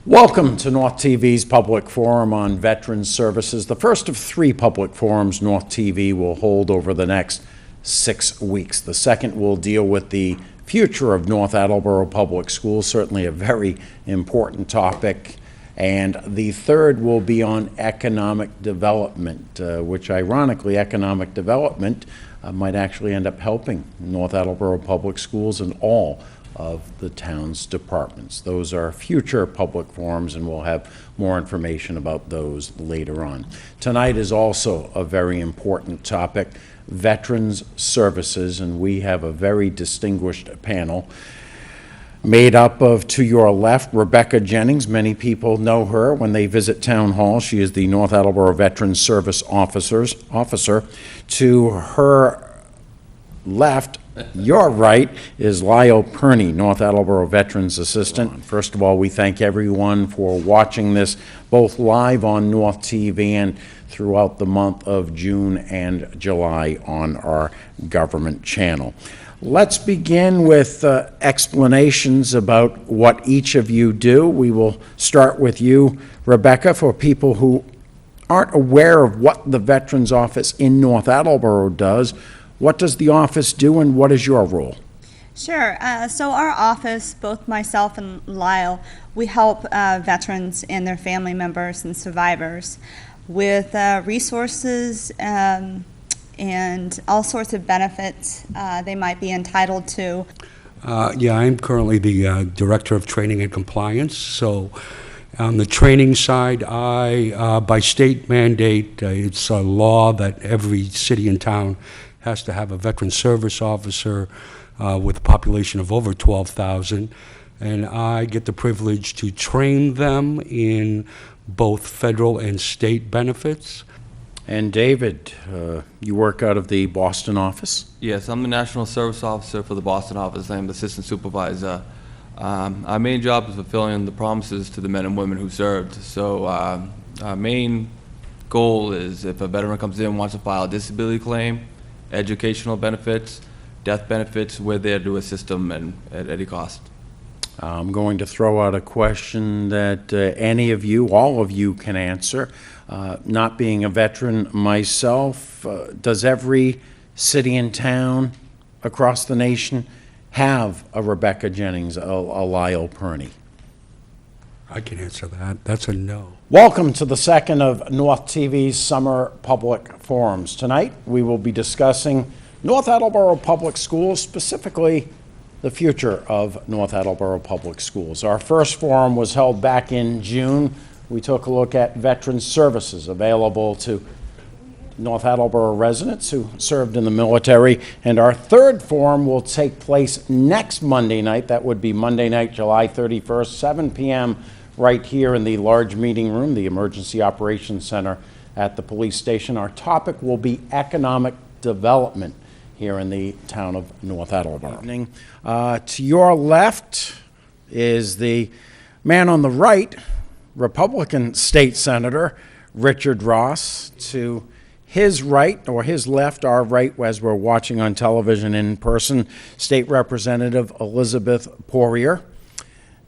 Welcome to North TV's Public Forum on Veterans Services, the first of 3 public forums North TV will hold over the next 6 weeks. The second will deal with the future of North Attleboro Public Schools, certainly a very important topic. And the third will be on economic development, which ironically, economic development might actually end up helping North Attleboro Public Schools and all of the town's departments. Those are future public forums, and we'll have more information about those later on. Tonight is also a very important topic, Veterans Services, and we have a very distinguished panel made up of, to your left, Rebecca Jennings. Many people know her when they visit Town Hall. She is the North Attleboro Veterans Service officer. To her left, your right, is Lyle Perney, North Attleboro Veterans Assistant. First of all, we thank everyone for watching this both live on North TV and throughout the month of June and July on our government channel. Let's begin with explanations about what each of you do. We will start with you, Rebecca, for people who aren't aware of what the Veterans Office in North Attleboro does. What does the office do, and what is your role? Sure. So our office, both myself and Lyle, we help veterans and their family members and survivors with resources and all sorts of benefits they might be entitled to. I'm currently the Director of Training and Compliance. So on the training side, by state mandate, it's a law that every city and town has to have a veteran service officer with a population of over 12,000. And I get the privilege to train them in both federal and state benefits. And David, you work out of the Boston office? Yes, I'm the National Service Officer for the Boston office. I'm the Assistant Supervisor. Our main job is fulfilling the promises to the men and women who served. So our main goal is if a veteran comes in and wants to file a disability claim, educational benefits, death benefits, we're there to assist them and at any cost. I'm going to throw out a question that any of you, all of you, can answer. Not being a veteran myself, does every city and town across the nation have a Rebecca Jennings, a Lyle Perney? I can answer that. That's a no. Welcome to the second of North TV's Summer Public Forums. Tonight, we will be discussing North Attleboro Public Schools, specifically the future of North Attleboro Public Schools. Our first forum was held back in June. We took a look at veterans services available to North Attleboro residents who served in the military. And our third forum will take place next Monday night. That would be Monday night, July 31st, 7 p.m., right here in the large meeting room, the Emergency Operations Center at the police station. Our topic will be economic development here in the town of North Attleboro. To your left is the man on the right, Republican State Senator Richard Ross. To his right, or his left, our right, as we're watching on television in person, State Representative Elizabeth Poirier.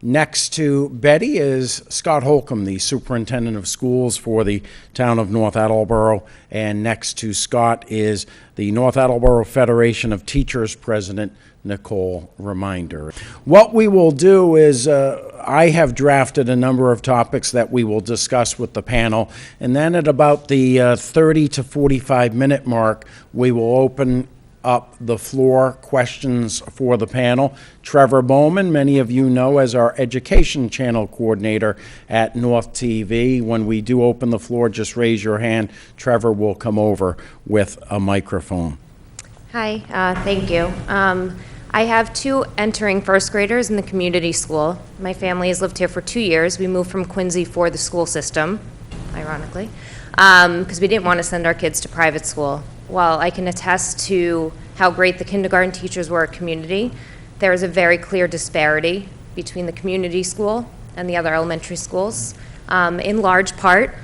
Next to Betty is Scott Holcomb, the Superintendent of Schools for the town of North Attleboro. And next to Scott is the North Attleboro Federation of Teachers President, Nicole Reminder. What we will do is I have drafted a number of topics that we will discuss with the panel. And then at about the 30 to 45 minute mark, we will open up the floor questions for the panel. Trevor Bowman, many of you know as our education channel coordinator at North TV. When we do open the floor, just raise your hand. Trevor will come over with a microphone. Hi, thank you. I have 2 entering first graders in the community school. My family has lived here for 2 years. We moved from Quincy for the school system, ironically, because we didn't want to send our kids to private school. While I can attest to how great the kindergarten teachers were at community, there is a very clear disparity between the community school and the other elementary schools, in large part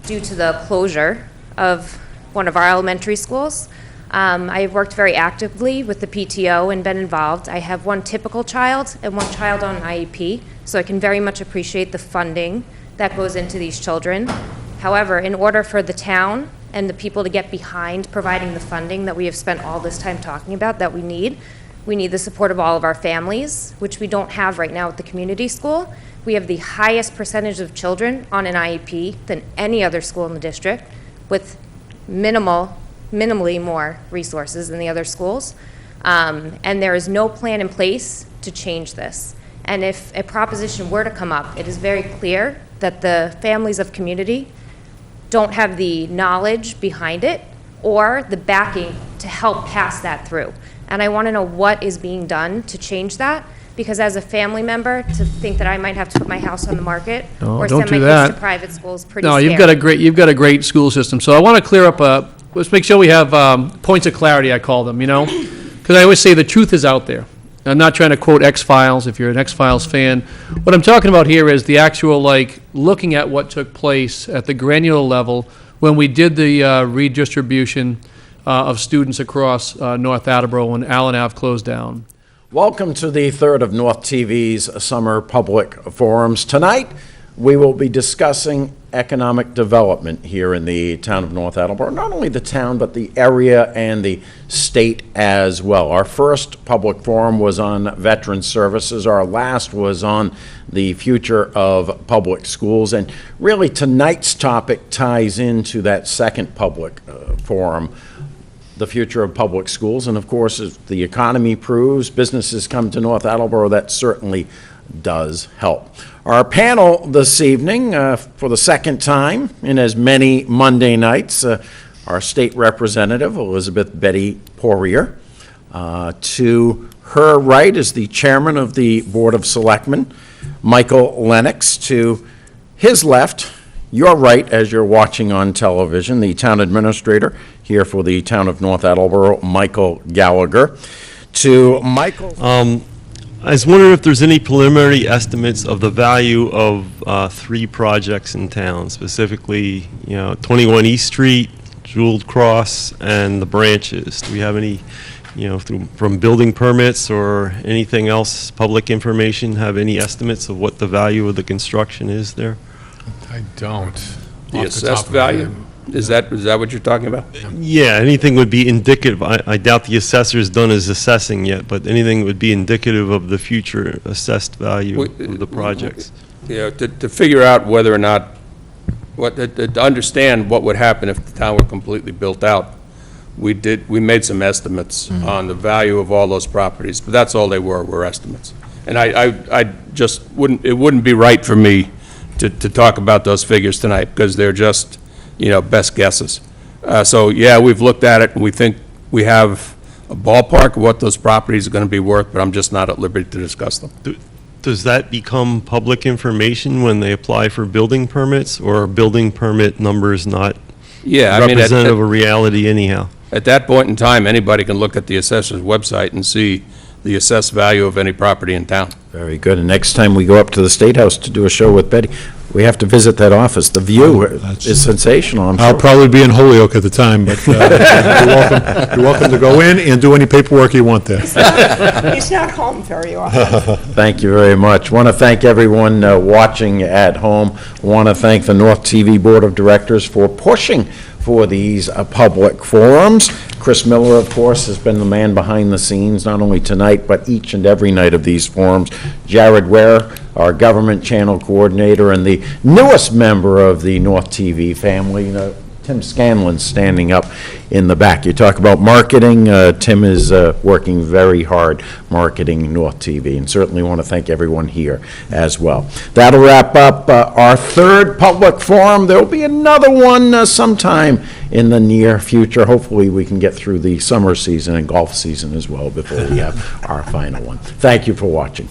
due to the closure of one of our elementary schools. I've worked very actively with the PTO and been involved. I have one typical child and one child on IEP So I can very much appreciate the funding that goes into these children. However, in order for the town and the people to get behind providing the funding that we have spent all this time talking about that we need the support of all of our families, which we don't have right now at the community school. We have the highest percentage of children on an IEP than any other school in the district, with minimally more resources than the other schools. And there is no plan in place to change this. And if a proposition were to come up, it is very clear that the families of community don't have the knowledge behind it or the backing to help pass that through. And I want to know what is being done to change that, because as a family member, to think that I might have to put my house on the market or don't send my do kids to that. private school is pretty No, scary. you've got a great school system. So I want to clear up, let's make sure we have points of clarity, I call them, Because I always say the truth is out there. I'm not trying to quote X-Files, if you're an X-Files fan. What I'm talking about here is the actual, looking at what took place at the granular level when we did the redistribution of students across North Attleboro when Allen Ave closed down. Welcome to the third of North TV's Summer Public Forums. Tonight, we will be discussing economic development here in the town of North Attleboro. Not only the town, but the area and the state as well. Our first public forum was on veteran services. Our last was on the future of public schools. And really, tonight's topic ties into that second public forum, the future of public schools. And of course, as the economy proves, businesses come to North Attleboro, that certainly does help. Our panel this evening, for the second time in as many Monday nights, our state representative, Elizabeth Betty Poirier. To her right is the chairman of the Board of Selectmen, Michael Lennox. To his left, your right, as you're watching on television, the town administrator here for the town of North Attleboro, Michael Gallagher. To Michael. I was wondering if there's any preliminary estimates of the value of 3 projects in town, specifically, 21 East Street, Jeweled Cross, and the branches. Do we have any, from building permits or anything else, public information, have any estimates of what the value of the construction is there? I don't. The assessed value? Is that what you're talking about? Yeah, anything would be indicative. I doubt the assessor's done his assessing yet, but anything would be indicative of the future assessed value of the projects. To figure out whether or not, to understand what would happen if the town were completely built out, we made some estimates on the value of all those properties, but that's all they were estimates. And I just it wouldn't be right for me to talk about those figures tonight, because they're just, best guesses. So, yeah, we've looked at it, and we think we have a ballpark of what those properties are going to be worth, but I'm just not at liberty to discuss them. Does that become public information when they apply for building permits, or are building permit numbers not representative of reality anyhow? At that point in time, anybody can look at the assessor's website and see the assessed value of any property in town. Very good. And next time we go up to the State House to do a show with Betty, we have to visit that office. The view is sensational, I'm I'll sure. probably be in Holyoke at the time, but you're welcome to go in and do any paperwork you want there. He's not home very often. Thank you very much. Want to thank everyone watching at home. Want to thank the North TV Board of Directors for pushing for these public forums. Chris Miller, of course, has been the man behind the scenes, not only tonight, but each and every night of these forums. Jared Ware, our government channel coordinator, and the newest member of the North TV family, Tim Scanlon, standing up in the back. You talk about marketing, Tim is working very hard marketing North TV, and certainly want to thank everyone here as well. That'll wrap up our third public forum. There'll be another one sometime in the near future. Hopefully we can get through the summer season and golf season as well before we have our final one. Thank you for watching.